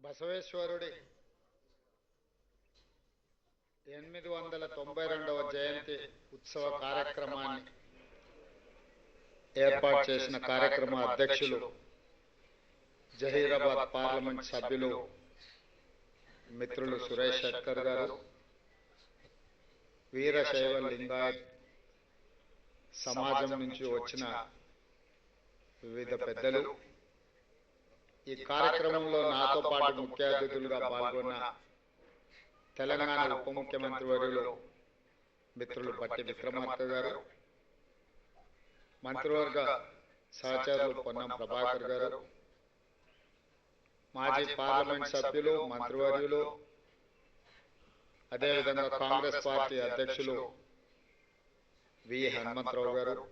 బసవేశ్వరుడి 892వ జయంతి ఉత్సవ కార్యక్రమాన్ని ఏర్పాటు చేసిన కార్యక్రమ అధ్యక్షులు జహీరాబాద్ పార్లమెంట్ సభ్యులు మిత్రులు సురేష్ శెట్కర్ గారు, వీరశైవ లింగాయత్ సమాజం నుంచి వచ్చిన వివిధ పెద్దలు, ఈ కార్యక్రమంలో నాతో పాటు ముఖ్య అతిథులుగా పాల్గొన్న తెలంగాణ ఉప ముఖ్యమంత్రి వర్యులు మిత్రులు పట్టి విక్రమార్క గారు, మంత్రివర్గ సహచరులు పొన్నం ప్రభాకర్ గారు, మాజీ పార్లమెంట్ సభ్యులు మంత్రివర్యులు, అదేవిధంగా కాంగ్రెస్ పార్టీ అధ్యక్షులు వి హనుమంతరావు గారు,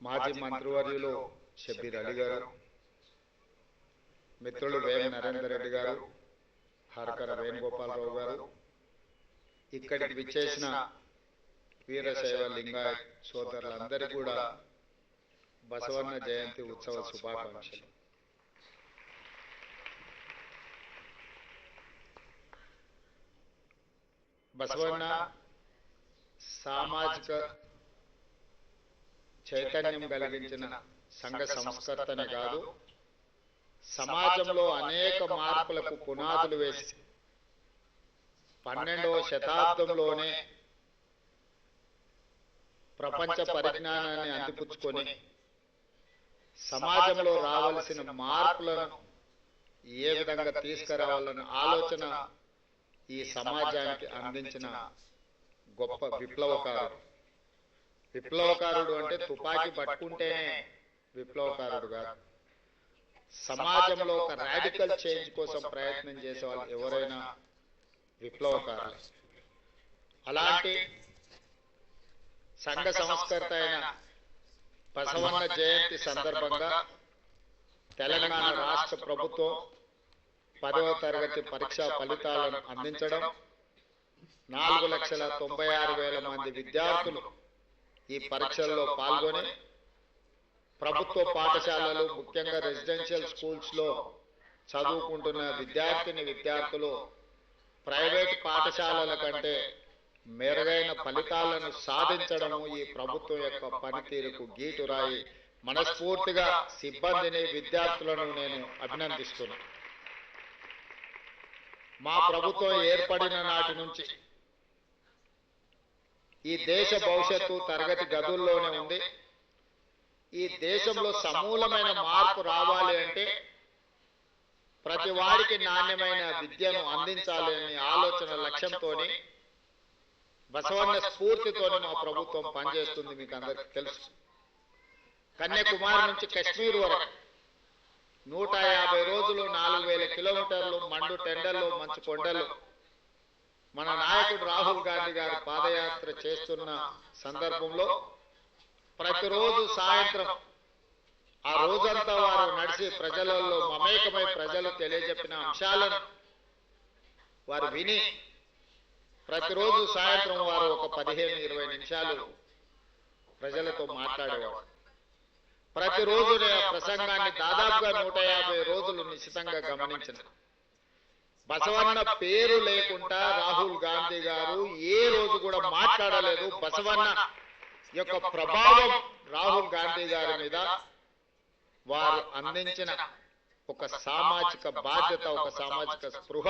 మాజీ మంత్రివర్యులు షబ్బీర్ అలీ గారు, మిత్రులు వేమ నరేందర్ రెడ్డి గారు, హరకర వేణుగోపాలరావు గారు, ఇక్కడికి విచ్చేసిన వీరశైవ లింగాయత్ సోదరులందరికీ కూడా బసవన్న జయంతి ఉత్సవ శుభాకాంక్షలు. బసవన్న సామాజిక చైతన్యం కలిగించిన సంఘ సంస్కర్తనే కాదు, సమాజంలో అనేక మార్పులకు పునాదులు వేసి 12వ శతాబ్దంలోనే ప్రపంచ పరిజ్ఞానాన్ని అందిపుచ్చుకొని సమాజంలో రావలసిన మార్పులను ఏ విధంగా తీసుకురావాలన్న ఆలోచన ఈ సమాజానికి అందించిన గొప్ప విప్లవకారుడు. విప్లవకారుడు అంటే తుపాకీ పట్టుకుంటేనే విప్లవకారుడు కాదు, సమాజంలో ఒక రాడికల్ చేంజ్ కోసం ప్రయత్నం చేసే వాళ్ళు ఎవరైనా విప్లవకారులు. అలాంటి సంఘ సంస్కర్త అయిన బసవన్న జయంతి సందర్భంగా తెలంగాణ రాష్ట్ర ప్రభుత్వం 10వ తరగతి పరీక్షా ఫలితాలను అందించడం, 4,96,000 మంది విద్యార్థులు ఈ పరీక్షల్లో పాల్గొని ప్రభుత్వ పాఠశాలలు, ముఖ్యంగా రెసిడెన్షియల్ స్కూల్స్లో చదువుకుంటున్న విద్యార్థులు ప్రైవేట్ పాఠశాలల కంటే మెరుగైన ఫలితాలను సాధించడము ఈ ప్రభుత్వం యొక్క పనితీరుకు గీటురాయి. మనస్ఫూర్తిగా సిబ్బందిని, విద్యార్థులను నేను అభినందిస్తున్నాను. మా ప్రభుత్వం ఏర్పడిన నాటి నుంచి ఈ దేశ భవిష్యత్తు తరగతి గదుల్లోనే ఉంది. ఈ దేశంలో సమూలమైన మార్పు రావాలి అంటే ప్రతి వాడికి నాణ్యమైన విద్యను అందించాలి అనే ఆలోచన లక్ష్యంతో బసవన్న స్ఫూర్తితోనే మా ప్రభుత్వం పనిచేస్తుంది. మీకు అందరికీ తెలుసు, కన్యాకుమారి నుంచి కశ్మీర్ వరకు 150 రోజులు 4,000 కిలోమీటర్లు మండు టెండర్లు, మంచు కొండలు మన నాయకుడు రాహుల్ గాంధీ గారు పాదయాత్ర చేస్తున్న సందర్భంలో ప్రతిరోజు సాయంత్రం ఆ రోజంతా వారు నడిచి ప్రజలలో మమేకమై ప్రజలు తెలియజెప్పిన అంశాలను వారు విని ప్రతిరోజు సాయంత్రం వారు ఒక 15-20 నిమిషాలు ప్రజలతో మాట్లాడేవారు. ప్రతిరోజు ప్రసంగాన్ని దాదాపుగా 150 రోజులు నిశ్చితంగా గమనించిన బసవన్న పేరు లేకుండా రాహుల్ గాంధీ గారు ఏ రోజు కూడా మాట్లాడలేదు. బసవన్న యొక్క ప్రభావం రాహుల్ గాంధీ గారి మీద, వారు అందించిన ఒక సామాజిక బాధ్యత, ఒక సామాజిక స్పృహ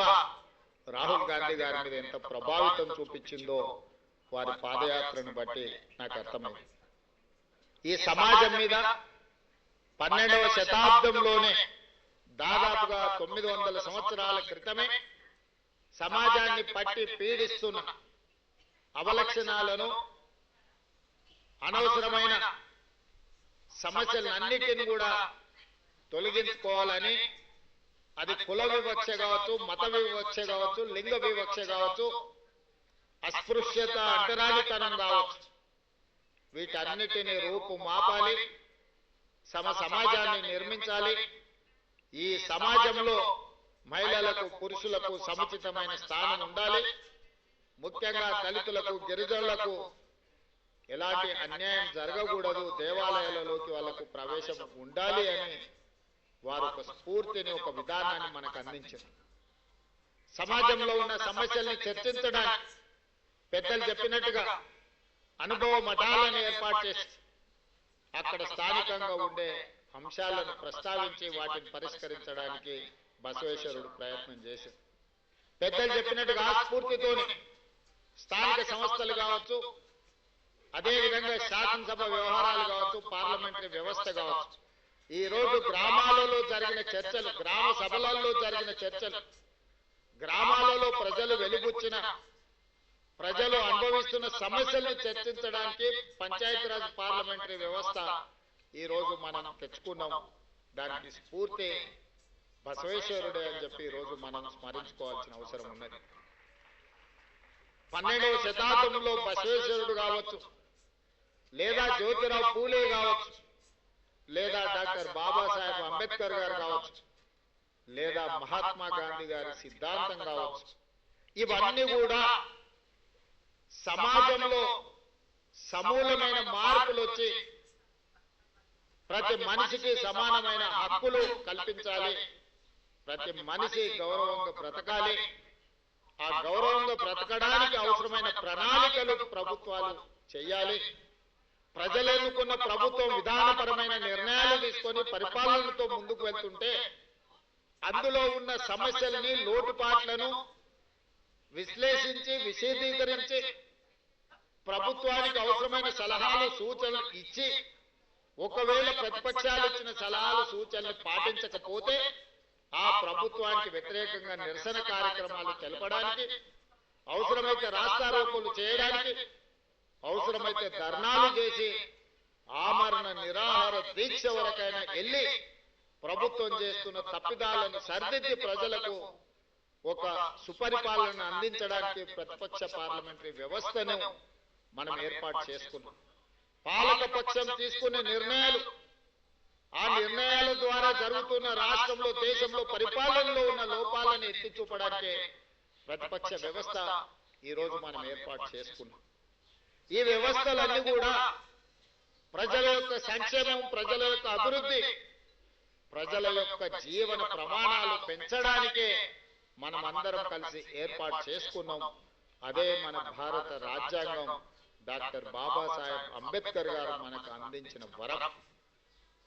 రాహుల్ గాంధీ గారి మీద ఎంత ప్రభావితం చూపించిందో వారి పాదయాత్రను బట్టి నాకు అర్థమైంది. ఈ సమాజం మీద 12వ శతాబ్దంలోనే దాదాపుగా 900 సంవత్సరాల క్రితమే సమాజాన్ని పట్టి పీడిస్తున్న అవలక్షణాలను, అనవసరమైన సమస్యలన్నిటిని కూడా తొలగించుకోవాలని, అది కుల వివక్ష కావచ్చు, మత వివక్ష కావచ్చు, లింగ వివక్ష కావచ్చు, అస్పృశ్యత, అంటరానితనం కావచ్చు, వీటన్నిటిని రూపుమాపాలి, సమాజాన్ని నిర్మించాలి. ఈ సమాజంలో మహిళలకు, పురుషులకు సముచితమైన స్థానం ఉండాలి. ముఖ్యంగా దళితులకు, గిరిజనులకు ఎలాంటి అన్యాయం జరగకూడదు, దేవాలయాలలోకి వాళ్లకు ప్రవేశం ఉండాలి అని వారు ఒక స్ఫూర్తిని, ఒక విధానాన్ని మనకు అందించారు. సమాజంలో ఉన్న సమస్యల్ని చర్చించడానికి పెద్దలు చెప్పినట్టుగా అనుభవ మఠాలను ఏర్పాటు చేసి అక్కడ స్థానికంగా ఉండే అంశాలను ప్రస్తావించి వాటిని పరిష్కరించడానికి బసవేశ్వరుడు ప్రయత్నం చేశారు. పెద్దలు చెప్పినట్టుగా ఆ స్ఫూర్తితోనే స్థానిక సంస్థలు కావచ్చు, అదేవిధంగా శాసనసభ వ్యవహారాలు కావచ్చు, పార్లమెంటరీ వ్యవస్థ కావచ్చు, ఈ రోజు గ్రామాలలో జరిగిన చర్చలు, గ్రామ సభలలో జరిగిన చర్చలు, గ్రామాలలో ప్రజలు వెలుగుచ్చిన, ప్రజలు అనుభవిస్తున్న సమస్యలను చర్చించడానికి పంచాయతీరాజ్ పార్లమెంటరీ వ్యవస్థ ఈ రోజు మనం తెచ్చుకున్నాం. దానికి స్ఫూర్తి బసవేశ్వరుడే అని చెప్పి ఈ రోజు మనం స్మరించుకోవాల్సిన అవసరం ఉన్నది. 12వ శతాబ్దంలో బసవేశ్వరుడు కావచ్చు, లేదా జ్యోతిరావు పూలే కావచ్చు, లేదా డాక్టర్ బాబాసాహెబ్ అంబేద్కర్ గారు కావచ్చు, లేదా మహాత్మా గాంధీ గారి సిద్ధాంతం కావచ్చు, ఇవన్నీ కూడా సమాజంలో సమూలమైన మార్పులు వచ్చి ప్రతి మనిషికి సమానమైన హక్కులు కల్పించాలి, ప్రతి మనిషి గౌరవంగా బ్రతకాలి, ఆ గౌరవంగా బ్రతకడానికి అవసరమైన ప్రణాళికలు ప్రభుత్వాలు చేయాలి, ప్రజలు ఎన్నుకున్న ప్రభుత్వం విధానపరమైన నిర్ణయాలు తీసుకొని పరిపాలనతో ముందుకు వెళ్తుంటే అందులో ఉన్న సమస్యలని, లోటుపాట్లను విశ్లేషించి విశదీకరించి ప్రభుత్వానికి అవసరమైన సలహాలు సూచనలు ఇచ్చి, ఒకవేళ ప్రతిపక్షాలు ఇచ్చిన సలహాలు సూచనలు పాటించకపోతే ఆ ప్రభుత్వానికి వ్యతిరేకంగా నిరసన కార్యక్రమాలు తెలపడానికి, అవసరమైతే రాస్తారోకోలు చేయడానికి, అవసరమైతే ధర్నాలు చేసి ఆమరణ నిరాహార దీక్ష వరకైనా వెళ్ళి ప్రభుత్వం చేస్తున్న తప్పిదాలను సరిదిద్ది ప్రజలకు ఒక సుపరిపాలన అందించడానికి ప్రతిపక్ష పార్లమెంటరీ వ్యవస్థను మనం ఏర్పాటు చేసుకున్నాం. పాలక పక్షం తీసుకునే నిర్ణయాలు, ఆ నిర్ణయాల ద్వారా జరుగుతున్న రాష్ట్రంలో, దేశంలో పరిపాలనలో ఉన్న లోపాలను ఎత్తి చూపడానికే ప్రతిపక్ష వ్యవస్థ ఈ రోజు మనం ఏర్పాటు చేసుకున్నాం. ఈ వ్యవస్థలన్నీ కూడా ప్రజల యొక్క సంక్షేమం, ప్రజల యొక్క అభివృద్ధి, ప్రజల యొక్క జీవన ప్రమాణాలు పెంచడానికే మనం అందరం కలిసి ఏర్పాటు చేసుకున్నాం. అదే మన భారత రాజ్యాంగం, డాక్టర్ బాబాసాహెబ్ అంబేద్కర్ గారు మనకు అందించిన వరం.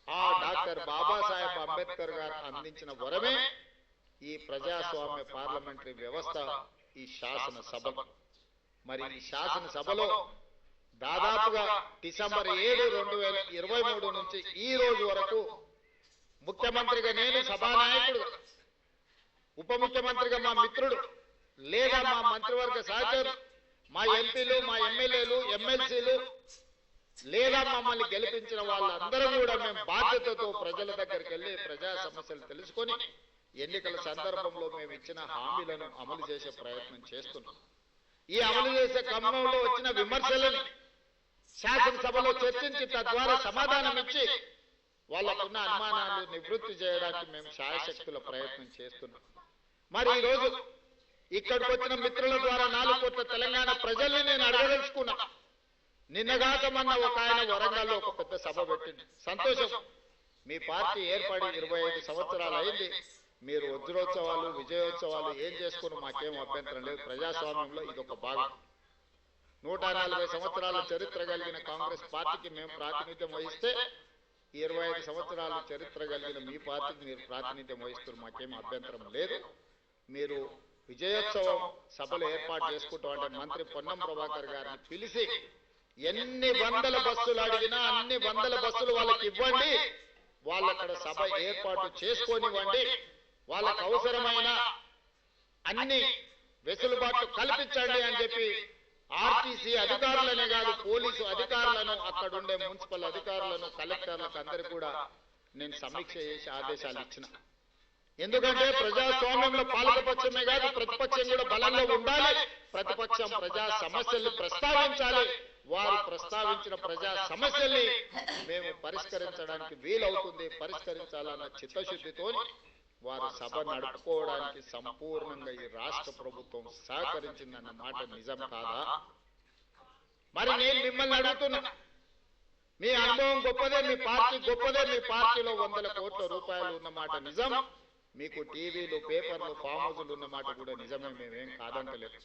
ఆ డాక్టర్ బాబాసాహెబ్ అంబేద్కర్ గారు అందించిన వరమే ఈ ప్రజాస్వామ్య పార్లమెంటరీ వ్యవస్థ, ఈ శాసనసభ. మరి ఈ శాసనసభలో దాదాపుగా డిసెంబర్ 7, 2023 నుంచి ఈ రోజు వరకు ముఖ్యమంత్రిగా నేను, సభానాయకుడు, ఉప ముఖ్యమంత్రిగా మా మిత్రుడు, లేదా మా మంత్రివర్గ సహచరులు, మా ఎంపీలు, మా ఎమ్మెల్యేలు, ఎమ్మెల్సీలు, లేదా మమ్మల్ని గెలిపించిన వాళ్ళందరం కూడా మేము బాధ్యతతో ప్రజల దగ్గరికి వెళ్ళి ప్రజా సమస్యలు తెలుసుకొని ఎన్నికల సందర్భంలో మేము ఇచ్చిన హామీలను అమలు చేసే ప్రయత్నం చేస్తున్నాం. ఈ అమలు చేసే క్రమంలో వచ్చిన విమర్శలను శాసనసభలో చర్చించి తద్వారా సమాధానం ఇచ్చి వాళ్ళకున్న అనుమానాలు నివృత్తి చేయడానికి మేము శాయశక్తుల ప్రయత్నం చేస్తున్నాం. మరి ఈరోజు ఇక్కడికి వచ్చిన మిత్రుల ద్వారా 4 కోట్ల తెలంగాణ ప్రజల్ని నేను అడగదలుచుకున్నా. నిన్నగాక మొన్న ఒక ఆయన వరంగల్లో ఒక పెద్ద సభ పెట్టింది. సంతోషం, మీ పార్టీ ఏర్పడి 25 సంవత్సరాలు అయింది. మీరు వజ్రోత్సవాలు, విజయోత్సవాలు ఏం చేసుకుని మాకేం అభ్యంతరం లేదు. ప్రజాస్వామ్యంలో ఇదొక భాగం. 140 సంవత్సరాల చరిత్ర కలిగిన కాంగ్రెస్ పార్టీకి మేము ప్రాతినిధ్యం వహిస్తే 25 సంవత్సరాల చరిత్ర కలిగిన మీ పార్టీకి మీరు ప్రాతినిధ్యం వహిస్తున్నారు, మాకేం అభ్యంతరం లేదు. మీరు విజయోత్సవం సభలు ఏర్పాటు చేసుకుంటాం అంటే మంత్రి పొన్నం ప్రభాకర్ గారిని పిలిచి ఎన్ని వందల బస్సులు అడిగినా అన్ని వందల బస్సులు వాళ్ళకి ఇవ్వండి, వాళ్ళు అక్కడ సభ ఏర్పాటు చేసుకోనివ్వండి, వాళ్ళకు అవసరమైన అన్ని వెసులుబాట్లు కల్పించండి అని చెప్పి ఆర్టీసీ అధికారులనే కాదు, పోలీసు అధికారులను, అక్కడుండే మున్సిపల్ అధికారులను, కలెక్టర్లకు అందరికీ కూడా నేను సమీక్ష చేసి ఆదేశాలు ఇచ్చిన. ఎందుకంటే ప్రజాస్వామ్యంలో పాలకపక్షమే కాదు ప్రతిపక్షం కూడా బలంగా ఉండాలి. ప్రతిపక్షం ప్రజా సమస్యల్ని ప్రస్తావించాలి. వారు ప్రస్తావించిన ప్రజా సమస్యల్ని మేము పరిష్కరించడానికి వీలవుతుంది, పరిష్కరించాలన్న చిత్తశుద్ధితో వారు సభ నడుపుకోవడానికి సంపూర్ణంగా ఈ రాష్ట్ర ప్రభుత్వం సహకరించిందన్న మాట నిజం కాదా? మరి నేను మిమ్మల్ని అడుగుతున్నా, మీ అనుభవం గొప్పదే, మీ పార్టీ గొప్పదే, మీ పార్టీలో వందల కోట్ల రూపాయలు ఉన్నమాట నిజం, మీకు టీవీలు పేపర్లు ఫామ్ హౌజులు ఉన్నమాట కూడా నిజమే, మేమేం కాదంటలేదు.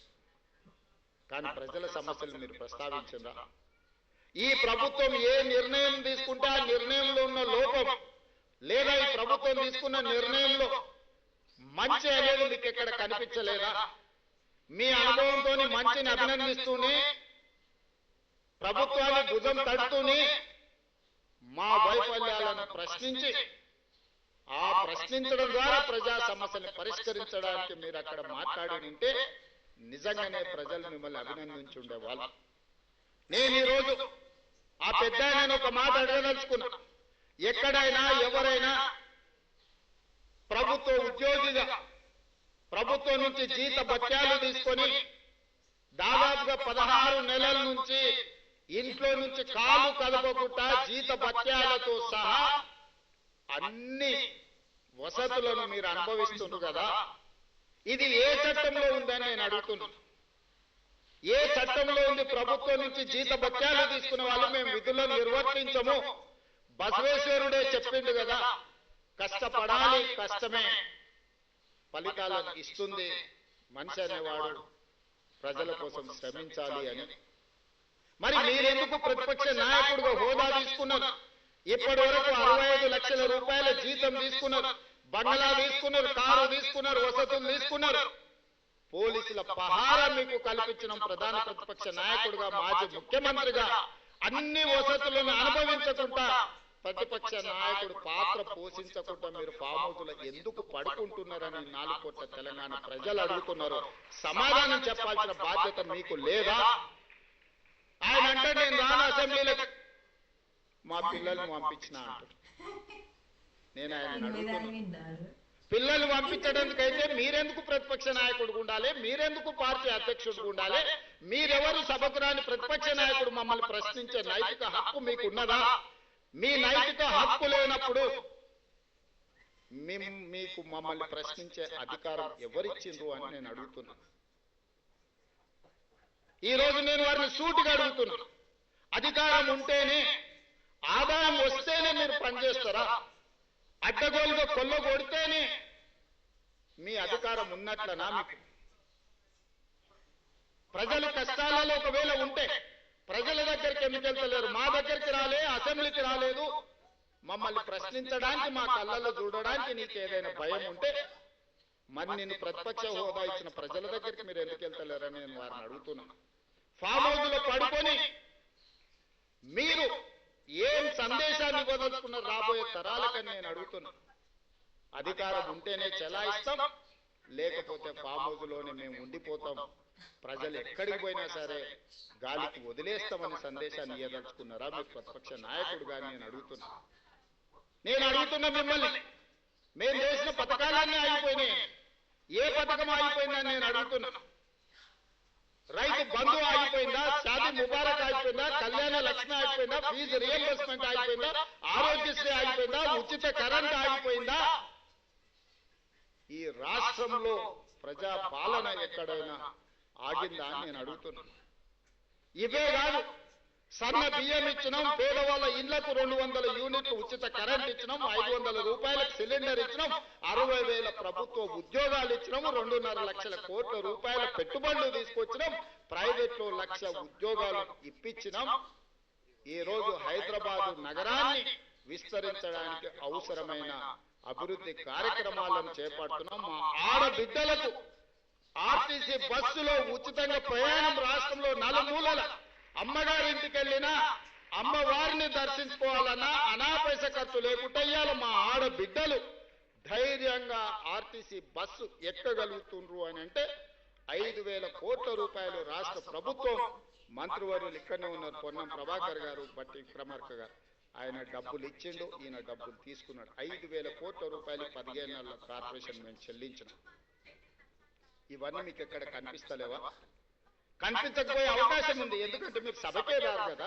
కానీ ప్రజల సమస్యలు మీరు ప్రస్తావించిందా? ఈ ప్రభుత్వం ఏ నిర్ణయం తీసుకుంటే ఆ నిర్ణయంలో ఉన్న లోపం లేదా ఈ ప్రభుత్వం తీసుకున్న నిర్ణయంలో మంచి అనేది మీకు ఎక్కడ కనిపించలేదా? మీ అనుభవంతో మంచిని అభినందిస్తూనే ప్రభుత్వాన్ని భుజం తడుతూనే మా వైఫల్యాలను ప్రశ్నించి ఆ ప్రశ్నించడం ద్వారా ప్రజా సమస్యను పరిష్కరించడానికి మీరు అక్కడ మాట్లాడి ఉంటే నిజంగానే ప్రజలు మిమ్మల్ని అభినందించి ఉండేవాళ్ళు. నేను ఈరోజు ఆ పెద్ద ఆయన ఒక మాట అడగదలుచుకున్నా. ఎక్కడైనా ఎవరైనా ప్రభుత్వ ఉద్యోగిగా ప్రభుత్వం నుంచి జీత భత్యాలు తీసుకొని దాదాపుగా 16 నెలల నుంచి ఇంట్లో నుంచి కాలు కదపకుండా జీత భత్యాలతో సహా అన్ని వసతులను మీరు అనుభవిస్తున్నారు కదా, ఇది ఏ చట్టంలో ఉందని నేను అడుగుతున్నాను. ఏ చట్టంలో ఉంది? ప్రభుత్వం నుంచి జీత భత్యాలు తీసుకునే వాళ్ళు మేము విధులను నిర్వర్తించము. బసవేశ్వరుడే చెప్పిండు కదా, కష్టపడాలి, కష్టమే ఫలితాలను ఇస్తుంది, మనిషి అనేవాడు ప్రజల కోసం శ్రమించాలి అని. మరి మీరెందుకు ప్రతిపక్ష నాయకుడిగా హోదా తీసుకున్నారు? ఇప్పటి వరకు 65 లక్షల రూపాయల జీతం తీసుకున్నారు, బంగ్లా తీసుకున్నారు, కారు తీసుకున్నారు, వసతులు తీసుకున్నారు. పోలీసుల పహారా మీకు కల్పించిన ప్రధాన ప్రతిపక్ష నాయకుడిగా, మాజీ ముఖ్యమంత్రిగా అన్ని వసతులను అనుభవించకుండా ప్రతిపక్ష నాయకుడు పాత్ర పోషించకుండా మీరు ఫామ్ హౌస్లో ఎందుకు పడుకుంటున్నారని 4 కోట్ల తెలంగాణ ప్రజలు అడుగుతున్నారు. సమాధానం చెప్పాల్సిన బాధ్యత మీకు లేదా? ఆయన అంటే నేను రాను అసెంబ్లీలకు, మా పిల్లల్ని పంపించిన అంటారు. నేను ఆయన అడుగుతున్నాను, పిల్లలు పంపించడానికైతే మీరెందుకు ప్రతిపక్ష నాయకుడు ఉండాలి? మీరెందుకు పార్టీ అధ్యక్షుడు ఉండాలి? మీరెవరు సభకు రాని ప్రతిపక్ష నాయకుడు మమ్మల్ని ప్రశ్నించే నైతిక హక్కు మీకు ఉన్నదా? మీ నైతిక హక్కు లేనప్పుడు మీకు మమ్మల్ని ప్రశ్నించే అధికారం ఎవరిచ్చిండ్రు అని నేను అడుగుతున్నాను. ఈ రోజు నేను వారిని సూటిగా అడుగుతున్నాను. అధికారం ఉంటేనే, ఆదాయం వస్తేనే మీరు పనిచేస్తారా? అడ్డగోలుగా కొల్లగొడితేనే మీ అధికారం ఉన్నట్లనా? మీకు ప్రజలు కష్టాలలో ఒకవేళ ఉంటే ప్రజల దగ్గరికి ఎందుకు వెళ్తలేరు? మా దగ్గరికి రాలే, అసెంబ్లీకి రాలేదు, మమ్మల్ని ప్రశ్నించడానికి, మా కళ్ళల్లో చూడడానికి నీకు ఏదైనా భయం ఉంటే మరి నేను ప్రతిపక్ష హోదా ఇచ్చిన ప్రజల దగ్గరికి మీరు ఎందుకు వెళ్తలేరని నేను వారిని అడుగుతున్నాను. ఫామ్ హౌస్లో పడుకొని మీరు ఏం సందేశాన్ని ఇవ్వదలుచుకున్నారు రాబోయే తరాలకని నేను అడుగుతున్నాను. అధికారం ఉంటేనే చెలాయిస్తాం, లేకపోతే ఫామ్ హౌస్లోనే మేము ఉండిపోతాం, ప్రజలు ఎక్కడికి పోయినా సరే గాలికి వదిలేస్తామని సందేశాన్ని ఇవ్వదలుచుకున్నారా మీరు ప్రతిపక్ష నాయకుడుగా నేను అడుగుతున్నా మిమ్మల్ని. మేము చేసిన పథకాలన్నీ ఆగిపోయినాయి. ఏ పథకం ఆగిపోయిందని నేను అడుగుతున్నా. రైతు బంధు ఆగిపోయిందా? షాదీ ముబారక్ ఆగిపోయిందా? కళ్యాణ లక్ష్మి ఆగిపోయిందా? ఫీజు రియంబర్స్మెంట్ ఆగిపోయిందా? ఆరోగ్యశ్రీ ఆగిపోయిందా? ఉచిత కరెంట్ ఆగిపోయిందా? ఈ రాష్ట్రంలో ప్రజా పాలన ఎక్కడైనా ఆగిందా అని నేను అడుగుతున్నాను. ఇవే కాదు, సన్న బియ్యం ఇచ్చినాం, పేదవాళ్ళ ఇళ్లకు 200 యూనిట్లు ఉచిత కరెంట్ ఇచ్చినాం, 500 రూపాయలకు సిలిండర్ ఇచ్చినాం, 60,000 ప్రభుత్వ ఉద్యోగాలు ఇచ్చినాము, 2.5 లక్షల కోట్ల రూపాయల పెట్టుబడులు తీసుకొచ్చినాం, ప్రైవేట్ లో 1,00,000 ఉద్యోగాలు ఇప్పించినాం. ఈ రోజు హైదరాబాద్ నగరాన్ని విస్తరించడానికి అవసరమైన అభివృద్ధి కార్యక్రమాలను చేపడుతున్నాం. మా ఆడబిడ్డలకు ఆర్టీసీ బస్సులో ఉచితంగా ప్రయాణం రాష్ట్రంలో నలుమూలల అమ్మగారి ఇంటికి వెళ్ళినా, అమ్మవారిని దర్శించుకోవాలన్నా అనాపైస ఖర్చు లేకుండా ఇయ్యాల మా ఆడబిడ్డలు ధైర్యంగా ఆర్టీసీ బస్సు ఎక్కగలుగుతుండ్రు అని అంటే 5,000 కోట్ల రూపాయలు రాష్ట్ర ప్రభుత్వం, మంత్రివర్యులు ఇక్కడనే ఉన్నారు, పొన్నం ప్రభాకర్ గారు, బట్టి విక్రమార్క గారు, ఆయన డబ్బులు ఇచ్చిండు, ఈయన డబ్బులు తీసుకున్నాడు. 5,000 కోట్ల రూపాయలు 15 నెలల కార్పొరేషన్ మేము చెల్లించిన. ఇవన్నీ మీకు ఎక్కడ కనిపిస్తలేవా? కనిపించకపోయే అవకాశం ఉంది. ఎందుకంటే మీరు సభకే రారు కదా,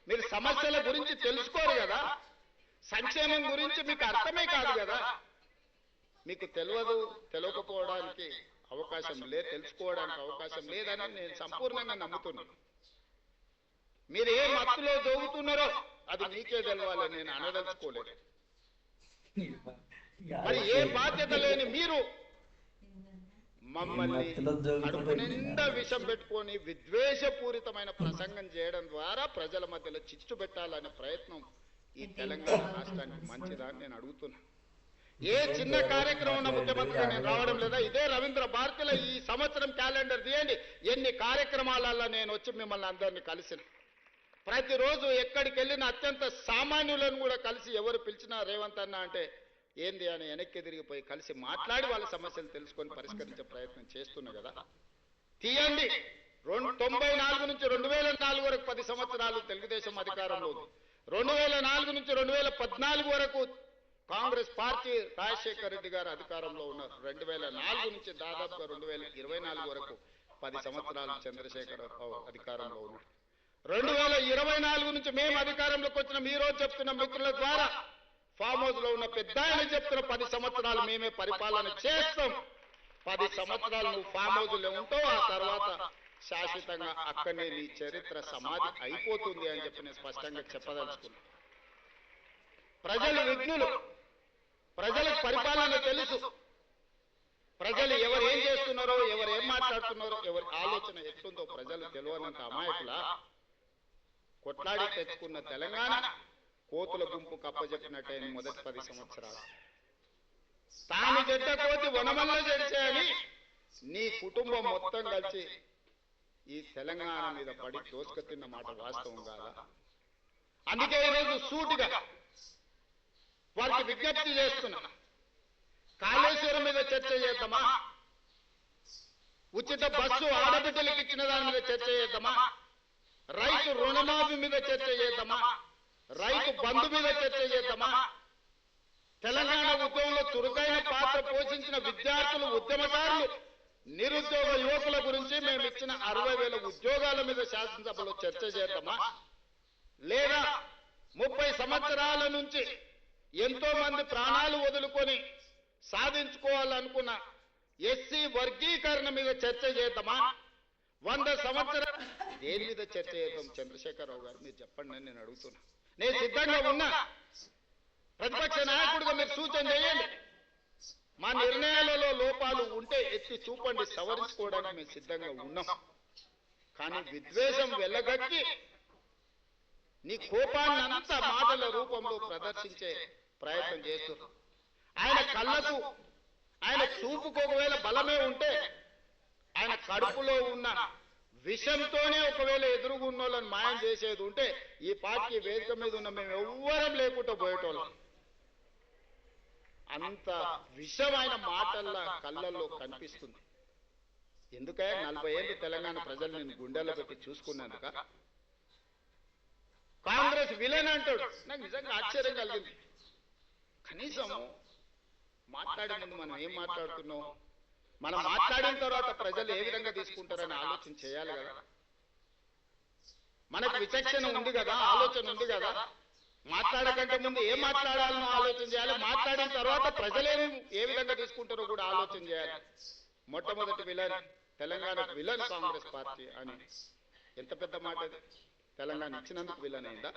మీరు సమస్యల గురించి తెలుసుకోరు కదా, సంక్షేమం గురించి మీకు అర్థమే కాదు కదా, మీకు తెలియకపోవడానికి అవకాశం లేదు, తెలుసుకోవడానికి అవకాశం లేదని నేను సంపూర్ణంగా నమ్ముతున్నాను. మీరు ఏ మత్తులో దోగుతున్నారో అది మీకే తెలవాలని నేను అనదలుచుకోలేదు. మరి ఏ బాధ్యత లేని మీరు మమ్మల్ని కడుపు నిండా విషం పెట్టుకొని విద్వేషపూరితమైన ప్రసంగం చేయడం ద్వారా ప్రజల మధ్యలో చిచ్చు పెట్టాలనే ప్రయత్నం ఈ తెలంగాణ రాష్ట్రానికి మంచిదా అని నేను అడుగుతున్నా. ఏ చిన్న కార్యక్రమం ఉన్న ముఖ్యమంత్రిగా నేను రావడం లేదా? ఇదే రవీంద్ర భారతిలో ఈ సంవత్సరం క్యాలెండర్ తీయండి, ఎన్ని కార్యక్రమాలలో నేను వచ్చి మిమ్మల్ని అందరినీ కలిసిన. ప్రతిరోజు ఎక్కడికి వెళ్ళిన అత్యంత సామాన్యులను కూడా కలిసి ఎవరు పిలిచినా రేవంత్ అన్న అంటే ఏంది అని వెనక్కి తిరిగిపోయి కలిసి మాట్లాడి వాళ్ళ సమస్యలు తెలుసుకొని పరిష్కరించే ప్రయత్నం చేస్తున్నా కదా. తీయండి, 94 నుంచి 2004 వరకు 10 సంవత్సరాలు తెలుగుదేశం అధికారంలో ఉంది. 2004 నుంచి 2014 వరకు కాంగ్రెస్ పార్టీ రాజశేఖర రెడ్డి గారు అధికారంలో ఉన్నారు. 2004 నుంచి దాదాపుగా 2024 వరకు 10 సంవత్సరాలు చంద్రశేఖరరావు అధికారంలో ఉన్నారు. 2024 నుంచి మేము అధికారంలోకి వచ్చిన ఈ రోజు చెప్తున్న మిత్రుల ద్వారా ఫామ్ హౌస్ లో ఉన్న పెద్ద ఆయన చెప్తున్న 10 సంవత్సరాలు మేమే పరిపాలన చేస్తాం. 10 సంవత్సరాలు నువ్వు ఫామ్ హౌస్ లో ఉంటావు, ఆ తర్వాత శాశ్వతంగా అక్కడనే నీ చరిత్ర సమాధి అయిపోతుంది అని చెప్పి నేను స్పష్టంగా చెప్పదలుచుకున్నా. ప్రజలు విఘ్నులు, ప్రజలకు పరిపాలన తెలుసు. ప్రజలు ఎవరు ఏం చేస్తున్నారో, ఎవరు ఏం మాట్లాడుతున్నారో, ఎవరి ఆలోచన ఎట్లుందో ప్రజలు తెలియనంత అమాయకుల కొట్లాడి తెచ్చుకున్న తెలంగాణ కోతుల గుంపు కప్పజెప్పినట్టయిన మొదటి 10 సంవత్సరాలు. తాను చెడ్డ కోతి వనమల్లో చెడిచాయని నీ కుటుంబం మొత్తం కలిసి ఈ తెలంగాణ మీద పడి దోసుక తిన్న మాట వాస్తవం కాదా? అందుకే ఈరోజు సూటిగా వారికి విజ్ఞప్తి చేస్తున్నా. కాళేశ్వరం మీద చర్చ చేద్దామా? ఉచిత బస్సు ఆడబిడ్డలకు ఇచ్చిన దాని మీద చర్చ చేద్దామా? రైతు రుణమాఫీ మీద చర్చ చేద్దామా? రైతు బంధు మీద చర్చ చేద్దామా? తెలంగాణ ఉద్యమంలో చురుకైన పాత్ర పోషించిన విద్యార్థులు, ఉద్యమకారులు, నిరుద్యోగ యువకుల గురించి మేము ఇచ్చిన 60,000 ఉద్యోగాల మీద శాసనసభలో చర్చ చేద్దామా? లేదా 30 సంవత్సరాల నుంచి ఎంతో మంది ప్రాణాలు వదులుకొని సాధించుకోవాలనుకున్న ఎస్సీ వర్గీకరణ మీద చర్చ చేద్దామా? 100 సంవత్సరాలు దేని మీద చర్చ చేద్దాం? చంద్రశేఖరరావు గారు మీరు చెప్పండి అని నేను అడుగుతున్నా. నేను సిద్ధంగా ఉన్నా. ప్రతిపక్ష నాయకుడిగా మీరు సూచన చేయండి. మా నిర్ణయాలలో లోపాలు ఉంటే ఎత్తి చూపండి, సవరించుకోవడానికి మేము సిద్ధంగా ఉన్నాం. కానీ విద్వేషం వెళ్ళగక్కి నీ కోపాన్ని అంతా మాటల రూపంలో ప్రదర్శించే ప్రయత్నం చేస్తున్నారు. ఆయన కళ్ళకు, ఆయన చూపుకు ఒకవేళ బలమే ఉంటే ఆయన కడుపులో ఉన్న విషంతోనే ఒకవేళ ఎదురుగున్న వాళ్ళని మాయం చేసేది ఉంటే ఈ పార్టీ వేదిక మీద ఉన్న మేము ఎవ్వరం లేకుండా పోయేటోళ్ళం. అంత విషం ఆయన మాటల్లో కళ్ళల్లో కనిపిస్తుంది. ఎందుకంటే 40 ఏళ్ళు తెలంగాణ ప్రజలు నేను గుండెల్లో పెట్టి చూసుకున్నందుక. కాంగ్రెస్ విలన్ అంటాడు. నాకు నిజంగా ఆశ్చర్యం కలిగింది. కనీసం మాట్లాడే ముందు మనం ఏం మాట్లాడుతున్నాం, మనం మాట్లాడిన తర్వాత ప్రజలు ఏ విధంగా తీసుకుంటారని ఆలోచన చేయాలి కదా. మనకు విచక్షణ ఉంది కదా, ఆలోచన ఉంది కదా. మాట్లాడకంటే ముందు ఏం మాట్లాడాలనో ఆలోచన చేయాలి. మాట్లాడిన తర్వాత ప్రజలేమి ఏ విధంగా తీసుకుంటారో కూడా ఆలోచన చేయాలి. మొట్టమొదటి విలన్ తెలంగాణకు విలన్ కాంగ్రెస్ పార్టీ అని ఎంత పెద్ద మాట అది. తెలంగాణ ఇచ్చినందుకు విలన్ అయిందా?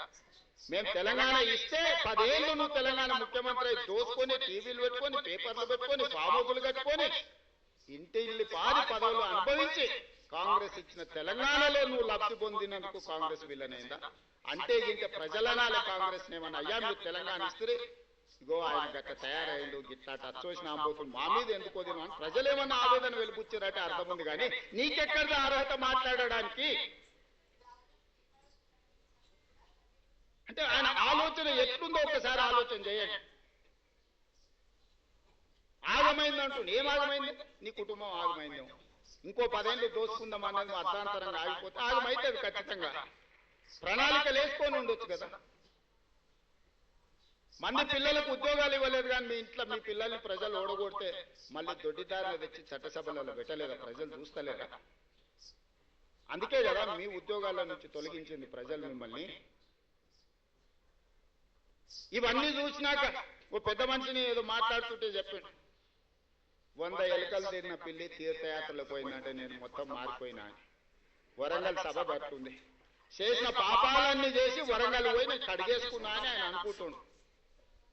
మేము తెలంగాణ ఇస్తే 10 ఏళ్ళు నువ్వు తెలంగాణ ముఖ్యమంత్రి దోసుకొని టీవీలు పెట్టుకొని పేపర్లు పెట్టుకొని ఫామోజులు కట్టుకొని ఇంటిల్లి పాది పదవులు అనుభవించి కాంగ్రెస్ ఇచ్చిన తెలంగాణలో నువ్వు లబ్ధి పొందినందుకు కాంగ్రెస్ విలన్ అయిందా? అంటే ఇంక ప్రజలనాలే కాంగ్రెస్ ఏమన్నా అయ్యా మీరు తెలంగాణ ఇస్తే ఇగో ఆయన గట్ట తయారైండు, గిట్లా టచ్ వచ్చిన ఆంబోతులు మా మీద ఎందుకు వదిన అని ప్రజలేమన్నా ఆవేదన వెలిపుచ్చారంటే అర్థం ఉంది. కానీ నీకెక్కడిది అర్హత మాట్లాడడానికి? అంటే ఆయన ఆలోచన ఎట్లుందో ఒకసారి ఆలోచన చేయండి. ఆగమైందంటూ ఏం ఆగమైంది? నీ కుటుంబం ఆగమైందేమో. ఇంకో 10 ఏళ్ళు దోసుకుందాం అన్నది అర్థాంతరంగా ఆగిపోతే ఆగమైతుంది ఖచ్చితంగా. ప్రణాళికలు వేసుకొని ఉండొచ్చు కదా. మంది పిల్లలకు ఉద్యోగాలు ఇవ్వలేదు కానీ మీ ఇంట్లో మీ పిల్లల్ని ప్రజలు ఓడగొడితే మళ్ళీ దొడ్డిదారులు తెచ్చి చట్టసభలలో పెట్టలేదా? ప్రజలు చూస్తలేరా? అందుకే కదా మీ ఉద్యోగాల నుంచి తొలగించింది ప్రజలు మిమ్మల్ని. ఇవన్నీ చూసినాక ఓ పెద్ద మనిషిని ఏదో మాట్లాడుతుంటే చెప్పండి, 100 ఎలుకలు తిరిగిన పిల్లి తీర్థయాత్రలో పోయిందంటే నేను మొత్తం మారిపోయినా అని. వరంగల్ సభ పడుతుంది. చేసిన పాపాలన్నీ చేసి వరంగల్ పోయి నేను కడిగేసుకున్నా అని ఆయన అనుకుంటుండు.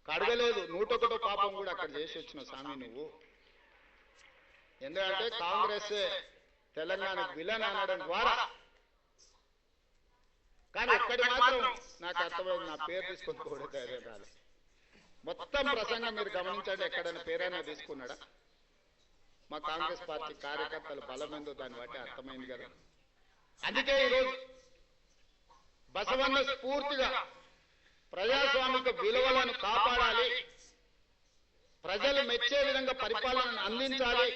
కడగలేదు, 101 పాపం కూడా అక్కడ చేసి వచ్చిన స్వామి నువ్వు. ఎందుకంటే కాంగ్రెస్ తెలంగాణ విలన్ అనడం ద్వారా. కానీ ఒక్కటి మాత్రం నాకు అర్థమైంది, నా పేరు తీసుకొని కూడా ధైర్యం రాలేదు. మొత్తం ప్రసంగం మీరు గమనించండి, ఎక్కడైనా పేరైనా తీసుకున్నాడా? మా కాంగ్రెస్ పార్టీ కార్యకర్తలు బలమైందో దాన్ని బట్టి అర్థమైంది కదా. అందుకే ఈరోజు బసవన్న స్ఫూర్తిగా ప్రజాస్వామిక విలువలను కాపాడాలి, ప్రజలు మెచ్చే విధంగా పరిపాలనను అందించాలి,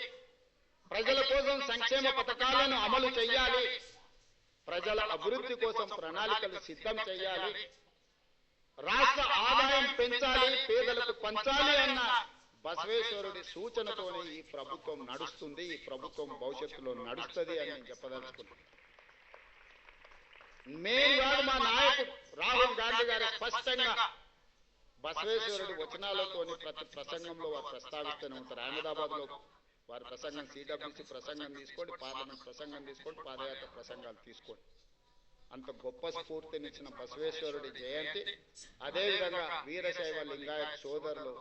ప్రజల కోసం సంక్షేమ పథకాలను అమలు చేయాలి, ప్రజల అభివృద్ధి కోసం ప్రణాళికలు సిద్ధం చేయాలి, రాష్ట్ర ఆదాయం పెంచాలి, పేదలకు పంచాలి అన్న బసవేశ్వరుడి సూచనతోనే ఈ ప్రభుత్వం నడుస్తుంది, ఈ ప్రభుత్వం భవిష్యత్తులో నడుస్తుంది అని నేను చెప్పదలుచుకున్నాను. మేము కాదు, మా నాయకుడు రాహుల్ గాంధీ గారు స్పష్టంగా బసవేశ్వరుడి వచనాలతోని ప్రతి ప్రసంగంలో వారు ప్రస్తావిస్తూనే ఉంటారు. అహ్మదాబాద్ లో వారి ప్రసంగం, సిడబ్ల్యూసీ ప్రసంగం తీసుకోండి, పార్లమెంట్ ప్రసంగం తీసుకోండి, పాదయాత్ర ప్రసంగాలు తీసుకోండి. అంత గొప్ప స్ఫూర్తినిచ్చిన బసవేశ్వరుడి జయంతి. అదేవిధంగా వీరశైవ లింగాయత్ సోదరులు,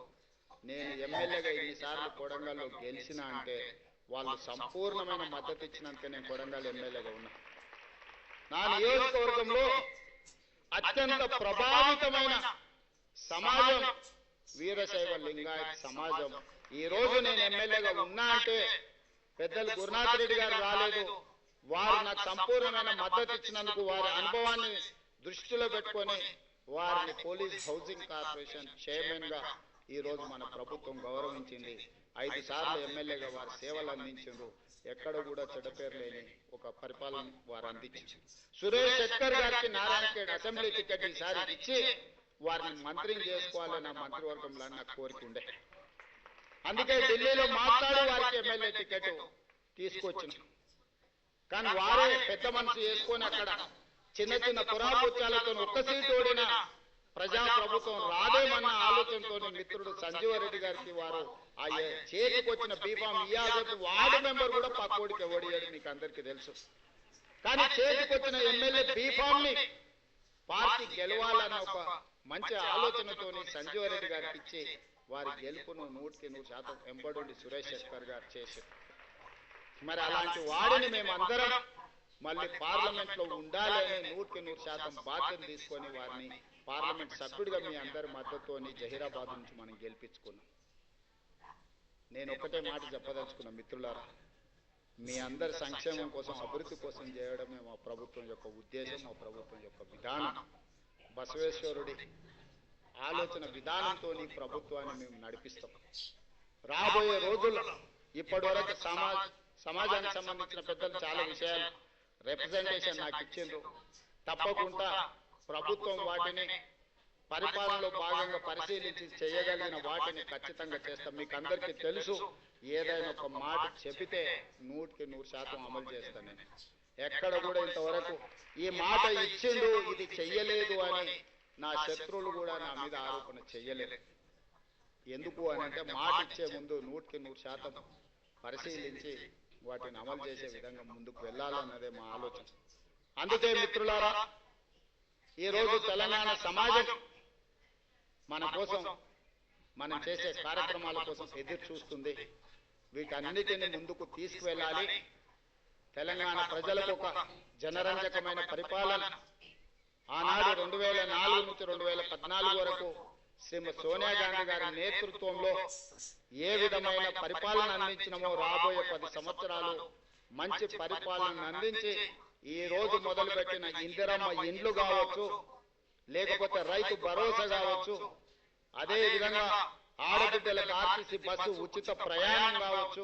నేను ఎమ్మెల్యేగా ఇన్నిసార్లు కొడంగల్లో గెలిచిన అంటే వాళ్ళు సంపూర్ణమైన మద్దతు ఇచ్చినందుకే నేను కొడంగల్ ఎమ్మెల్యేగా ఉన్నా. నా నియోజకవర్గంలో అత్యంత ప్రభావితమైన సమాజం వీరశైవ లింగాయత్ సమాజం. ఈ రోజు నేను ఎమ్మెల్యేగా ఉన్నా అంటే పెద్దలు గురునాథ్ రెడ్డి గారు రాలేదు, వారు నాకు సంపూర్ణమైన మద్దతు ఇచ్చినందుకు వారి అనుభవాన్ని దృష్టిలో పెట్టుకొని వారిని పోలీస్ హౌసింగ్ కార్పొరేషన్ చైర్మన్ గా ఈ రోజు మన ప్రభుత్వం గౌరవించింది. 5 సార్లు ఎమ్మెల్యేగా వారు సేవలు అందించారు. ఎక్కడ కూడా చెడ్డ పేరు లేని ఒక పరిపాలన వారు అందించారు. సురేష్ శెట్కర్ గారికి నారాయణఖేడ్ అసెంబ్లీ టికెట్ ఈసారి ఇచ్చి వారిని మంత్రిని చేసుకోవాలని మంత్రివర్గంలో నాకు కోరిక ఉండే. అందుకే ఢిల్లీలో మాట్లాడి వారికి ఎమ్మెల్యే టికెట్ తీసుకొచ్చిన. కానీ వారే పెద్ద మనసు చేసుకొని అక్కడ చిన్న చిన్న పురాపుత్యాలతో ఒక్క సీటు ఓడిన ప్రజాప్రభుత్వం రాదేమన్న ఆలోచనతో మిత్రుడు సంజీవరెడ్డి గారికి వారు ఆ చేతికొచ్చిన బీఫామ్ ఇయ్యాల్సి వార్డు మెంబర్ కూడా పక్కోడికి ఓడియాడు, మీకు అందరికీ తెలుసు. కానీ చేతికొచ్చిన ఎమ్మెల్యే బీఫామ్ ని పార్టీ గెలవాలన్న ఒక మంచి ఆలోచనతోని సంజీవరెడ్డి గారికి ఇచ్చి వారి గెలుపును 100% ఎంబడుండి సురేష్ శెట్కర్ గారు చేశారు. మరి అలాంటి వాడిని మేమందరం మళ్ళీ పార్లమెంట్ లో ఉండాలి అని 100% బాధ్యత తీసుకొని వారిని పార్లమెంట్ సభ్యుడిగా మీ అందరి మద్దతుతోని జహీరాబాద్ నుంచి మనం గెలిపించుకున్నాం. నేను ఒకటే మాట చెప్పదలుచుకున్నా మిత్రులారా, మీ అందరి సంక్షేమం కోసం, అభివృద్ధి కోసం చేయడమే మా ప్రభుత్వం యొక్క ఉద్దేశం, మా ప్రభుత్వం యొక్క విధానం. బసవేశ్వరుడి ఆలోచన విధానంతో ఈ ప్రభుత్వాన్ని మేము నడిపిస్తాం. రాబోయే రోజుల్లో ఇప్పటి వరకు సమాజానికి సంబంధించిన పెద్దలు చాలా విషయాలు రిప్రజెంటేషన్ నాకు ఇచ్చిండ్రు. తప్పకుండా ప్రభుత్వం వాటిని పరిపాలనలో భాగంగా పరిశీలించి చేయగలిగిన వాటిని ఖచ్చితంగా చేస్తాం. మీకు అందరికీ తెలుసు, ఏదైనా ఒక మాట చెబితే 100% అమలు చేస్తాను. నేను ఎక్కడ కూడా ఇంతవరకు ఈ మాట ఇచ్చిండు ఇది చెయ్యలేదు అని నా శత్రువులు కూడా నా మీద ఆరోపణ చెయ్యలేదు. ఎందుకు అని అంటే మాట ఇచ్చే ముందు 100% పరిశీలించి వాటిని అమలు చేసే విధంగా ముందుకు వెళ్ళాలన్నదే మా ఆలోచన. అందుకే మిత్రులారా, ఈరోజు తెలంగాణ సమాజం మన కోసం, మనం చేసే కార్యక్రమాల కోసం ఎదురు చూస్తుంది. వీటన్నిటిని ముందుకు తీసుకువెళ్ళాలి. తెలంగాణ ప్రజలకు ఒక జనరంజకమైన పరిపాలన ఆనాడు 2004 నుంచి 2014 వరకు శ్రీమతి సోనియా గాంధీ గారి నేతృత్వంలో ఏ విధమైన పరిపాలన అందించినమో రాబోయే 10 సంవత్సరాలు మంచి పరిపాలన అందించి ఈ రోజు మొదలుపెట్టిన ఇందిరమ్మ ఇండ్లు కావచ్చు, లేకపోతే రైతు భరోసా కావచ్చు, అదే విధంగా ఆడబిడ్డలకు ఆర్టీసీ బస్సు ఉచిత ప్రయాణం కావచ్చు,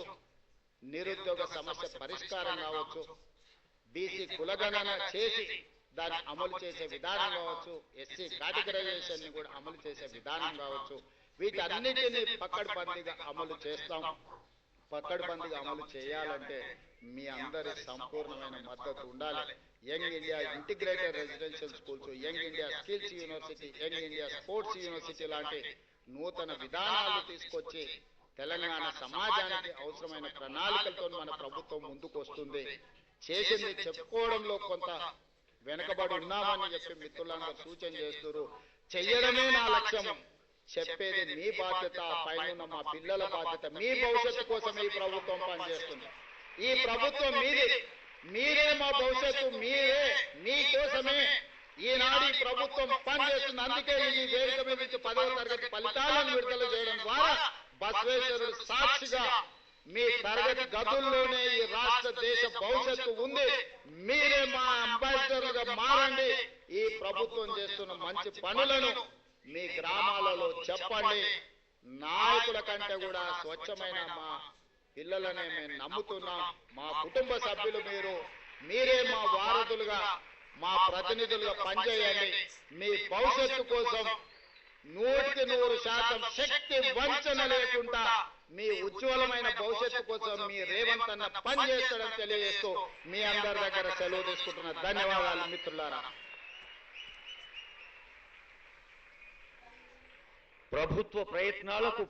నిరుద్యోగ సమస్య పరిష్కారం కావచ్చు, బీసీ కులగణన చేసి దాన్ని అమలు చేసే విధానం కావచ్చు, ఎస్సీ కేటగరైజేషన్ ని కూడా అమలు చేసే విధానం కావచ్చు, వీటన్నిటినీ పక్కడ్బందీగా అమలు చేస్తాం. పక్కడ్బందీగా అమలు చేయాలంటే మీ అందరి సంపూర్ణమైన మద్దతు ఉండాలి. Young India integrated residential schools, young India skills university, young India sports university లాంటి నూతన విధానాలు తీసుకొచ్చి తెలంగాణ సమాజానికి అవసరమైన ప్రణాళికలతో మన ప్రభుత్వం ముందుకు వస్తుంది. చేసింది చెప్పుకోవడంలో కొంత వెనుకబడి ఉన్నామని చెప్పి మిత్రులందరూ సూచన చేస్తున్నారు. చెయ్యడమే నా లక్ష్యం. చెప్పేది మీ బాధ్యత, పైన మా పిల్లల బాధ్యత. మీ భవిష్యత్తు కోసం ఈ ప్రభుత్వం పనిచేస్తుంది. ఈ ప్రభుత్వం మీది, మీరే మా భవిష్యత్తు, మీరే, మీకోసమే ఈనాడు ఈ ప్రభుత్వం పనిచేస్తుంది. అందుకే ఈ వేదిక మీద నుంచి 10వ తరగతి ఫలితాలను విడుదల చేయడం ద్వారా బసవేశ్వరుడు సాక్షిగా మీ తరగతి గదుల్లోనే ఈ రాష్ట్ర దేశ భవిష్యత్తు ఉంది. మీరే మా అంబాసిడర్లుగా మారండి. ఈ ప్రభుత్వం చేస్తున్న మంచి పనులను మీ గ్రామాలలో చెప్పండి. నాయకుల కంటే కూడా స్వచ్ఛమైన మా పిల్లలనే మేము నమ్ముతున్నాం. మా కుటుంబ సభ్యులు మీరే మా వారధులుగా, మా ప్రతినిధులుగా పనిచేయండి. మీ భవిష్యత్తు కోసం 100% శక్తి వంచన లేకుండా మీ ఉజ్వలమైన భవిష్యత్తు కోసం మీ రేవంత్ అన్న పనిచేస్తాడని తెలియజేస్తూ మీ అందరి దగ్గర సెలవు తీసుకుంటున్న ధన్యవాదాలు మిత్రులారా. ప్రభుత్వ ప్రయత్నాలకు